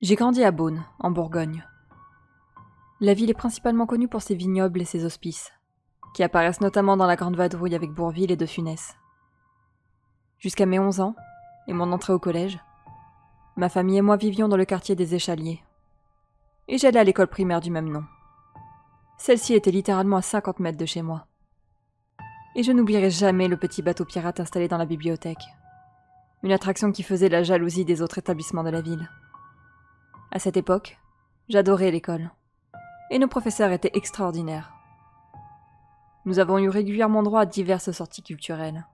J'ai grandi à Beaune, en Bourgogne. La ville est principalement connue pour ses vignobles et ses hospices, qui apparaissent notamment dans la Grande Vadrouille avec Bourvil et De Funès. Jusqu'à mes 11 ans, et mon entrée au collège, ma famille et moi vivions dans le quartier des Échaliers. Et j'allais à l'école primaire du même nom. Celle-ci était littéralement à 50 mètres de chez moi. Et je n'oublierai jamais le petit bateau pirate installé dans la bibliothèque. Une attraction qui faisait la jalousie des autres établissements de la ville. À cette époque, j'adorais l'école. Et nos professeurs étaient extraordinaires. Nous avons eu régulièrement droit à diverses sorties culturelles.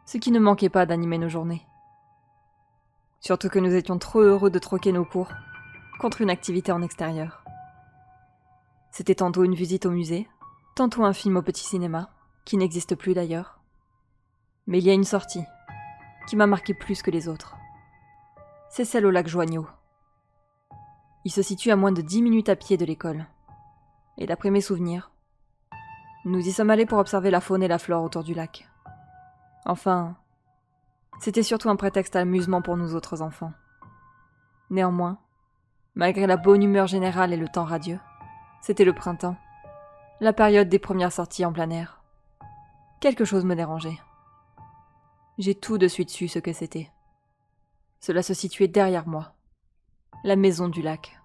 Ce qui ne manquait pas d'animer nos journées. Surtout que nous étions trop heureux de troquer nos cours contre une activité en extérieur. C'était tantôt une visite au musée, tantôt un film au petit cinéma, qui n'existe plus d'ailleurs. Mais il y a une sortie qui m'a marqué plus que les autres. C'est celle au lac Joigneau. Il se situe à moins de 10 minutes à pied de l'école. Et d'après mes souvenirs, nous y sommes allés pour observer la faune et la flore autour du lac. Enfin, c'était surtout un prétexte à l'amusement pour nous autres enfants. Néanmoins, malgré la bonne humeur générale et le temps radieux, c'était le printemps, la période des premières sorties en plein air. Quelque chose me dérangeait. J'ai tout de suite su ce que c'était. Cela se situait derrière moi, la maison du lac.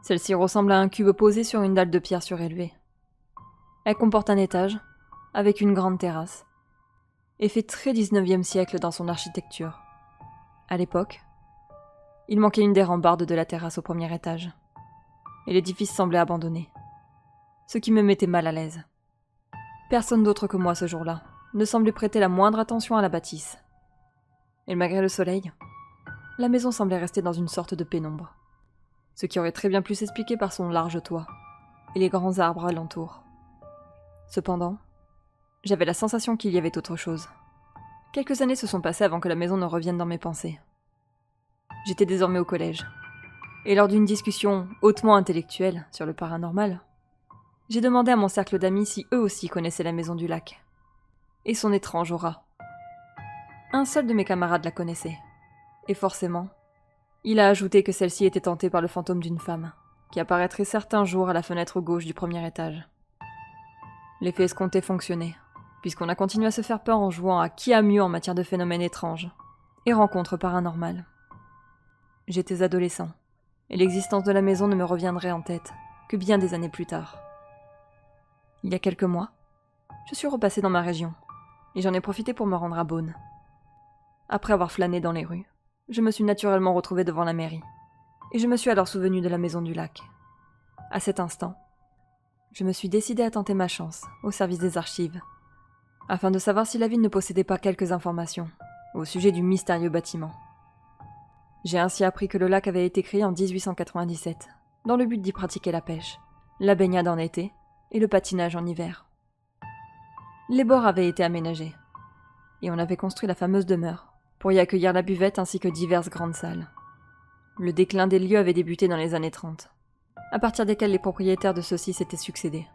Celle-ci ressemble à un cube posé sur une dalle de pierre surélevée. Elle comporte un étage, avec une grande terrasse, et fait très 19e siècle dans son architecture. À l'époque, il manquait une des rambardes de la terrasse au premier étage, et l'édifice semblait abandonné, ce qui me mettait mal à l'aise. Personne d'autre que moi ce jour-là ne semblait prêter la moindre attention à la bâtisse. Et malgré le soleil, la maison semblait rester dans une sorte de pénombre, ce qui aurait très bien pu s'expliquer par son large toit et les grands arbres alentour. Cependant, j'avais la sensation qu'il y avait autre chose. Quelques années se sont passées avant que la maison ne revienne dans mes pensées. J'étais désormais au collège, et lors d'une discussion hautement intellectuelle sur le paranormal, j'ai demandé à mon cercle d'amis si eux aussi connaissaient la maison du lac, et son étrange aura. Un seul de mes camarades la connaissait, et forcément, il a ajouté que celle-ci était hantée par le fantôme d'une femme, qui apparaîtrait certains jours à la fenêtre gauche du premier étage. L'effet escompté fonctionnait, puisqu'on a continué à se faire peur en jouant à qui a mieux en matière de phénomènes étranges et rencontres paranormales. J'étais adolescent, et l'existence de la maison ne me reviendrait en tête que bien des années plus tard. Il y a quelques mois, je suis repassé dans ma région, et j'en ai profité pour me rendre à Beaune. Après avoir flâné dans les rues, je me suis naturellement retrouvé devant la mairie, et je me suis alors souvenu de la maison du lac. À cet instant, je me suis décidé à tenter ma chance au service des archives, afin de savoir si la ville ne possédait pas quelques informations au sujet du mystérieux bâtiment. J'ai ainsi appris que le lac avait été créé en 1897, dans le but d'y pratiquer la pêche, la baignade en été et le patinage en hiver. Les bords avaient été aménagés, et on avait construit la fameuse demeure pour y accueillir la buvette ainsi que diverses grandes salles. Le déclin des lieux avait débuté dans les années 30, à partir desquelles les propriétaires de ceux-ci s'étaient succédés.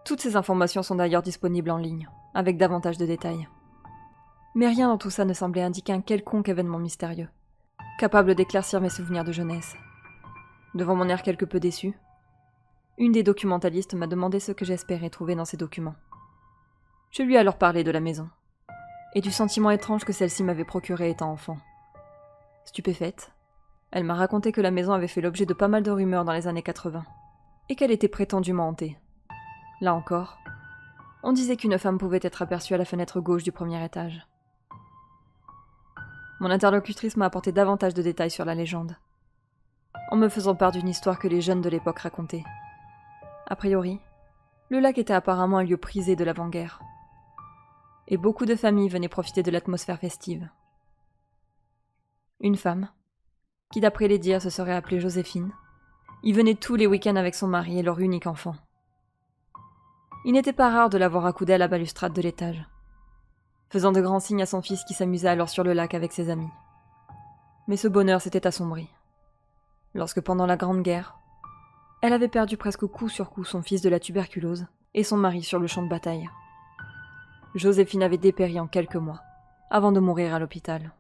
Toutes ces informations sont d'ailleurs disponibles en ligne, avec davantage de détails. Mais rien dans tout ça ne semblait indiquer un quelconque événement mystérieux, capable d'éclaircir mes souvenirs de jeunesse. Devant mon air quelque peu déçu, une des documentalistes m'a demandé ce que j'espérais trouver dans ces documents. Je lui ai alors parlé de la maison, et du sentiment étrange que celle-ci m'avait procuré étant enfant. Stupéfaite, elle m'a raconté que la maison avait fait l'objet de pas mal de rumeurs dans les années 80, et qu'elle était prétendument hantée. Là encore, on disait qu'une femme pouvait être aperçue à la fenêtre gauche du premier étage. Mon interlocutrice m'a apporté davantage de détails sur la légende, en me faisant part d'une histoire que les jeunes de l'époque racontaient. A priori, le lac était apparemment un lieu prisé de l'avant-guerre, et beaucoup de familles venaient profiter de l'atmosphère festive. Une femme, qui d'après les dires se serait appelée Joséphine, y venait tous les week-ends avec son mari et leur unique enfant. Il n'était pas rare de la voir accoudée à la balustrade de l'étage, faisant de grands signes à son fils qui s'amusait alors sur le lac avec ses amis. Mais ce bonheur s'était assombri, lorsque pendant la Grande Guerre, elle avait perdu presque coup sur coup son fils de la tuberculose et son mari sur le champ de bataille. Joséphine avait dépéri en quelques mois, avant de mourir à l'hôpital.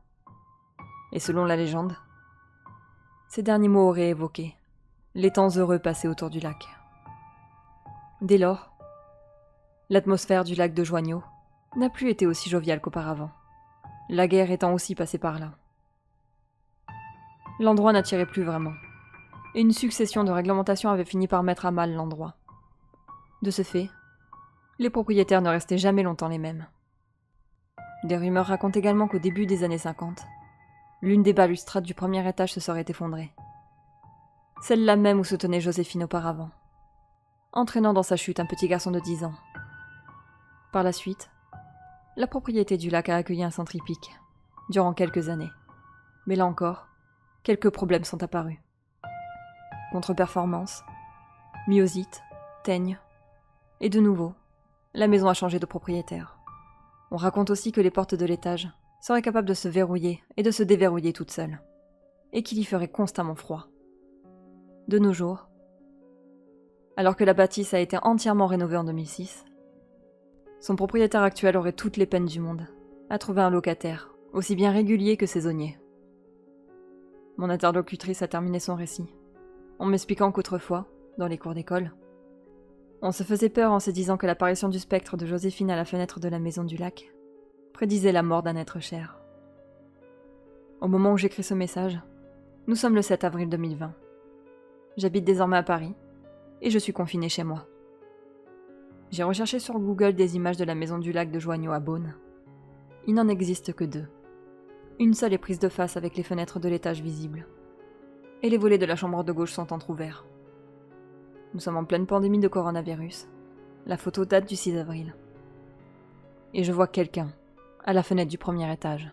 Et selon la légende, Ces derniers mots auraient évoqué les temps heureux passés autour du lac. Dès lors, l'atmosphère du lac de Joigno n'a plus été aussi joviale qu'auparavant, la guerre étant aussi passée par là. L'endroit n'attirait plus vraiment, et une succession de réglementations avait fini par mettre à mal l'endroit. De ce fait, les propriétaires ne restaient jamais longtemps les mêmes. Des rumeurs racontent également qu'au début des années 50, l'une des balustrades du premier étage se serait effondrée. Celle-là même où se tenait Joséphine auparavant, entraînant dans sa chute un petit garçon de 10 ans. Par la suite, la propriété du lac a accueilli un centre hippique, durant quelques années. Mais là encore, quelques problèmes sont apparus. Contre-performance, myosite, teigne, et de nouveau, la maison a changé de propriétaire. On raconte aussi que les portes de l'étage seraient capables de se verrouiller et de se déverrouiller toutes seules, et qu'il y ferait constamment froid. De nos jours, alors que la bâtisse a été entièrement rénovée en 2006, son propriétaire actuel aurait toutes les peines du monde à trouver un locataire, aussi bien régulier que saisonnier. Mon interlocutrice a terminé son récit, en m'expliquant qu'autrefois, dans les cours d'école, on se faisait peur en se disant que l'apparition du spectre de Joséphine à la fenêtre de la maison du lac prédisait la mort d'un être cher. Au moment où j'écris ce message, nous sommes le 7 avril 2020. J'habite désormais à Paris, et je suis confinée chez moi. J'ai recherché sur Google des images de la maison du lac de Joigno à Beaune. Il n'en existe que 2. Une seule est prise de face avec les fenêtres de l'étage visibles. Et les volets de la chambre de gauche sont entrouverts. Nous sommes en pleine pandémie de coronavirus. La photo date du 6 avril. Et je vois quelqu'un à la fenêtre du premier étage.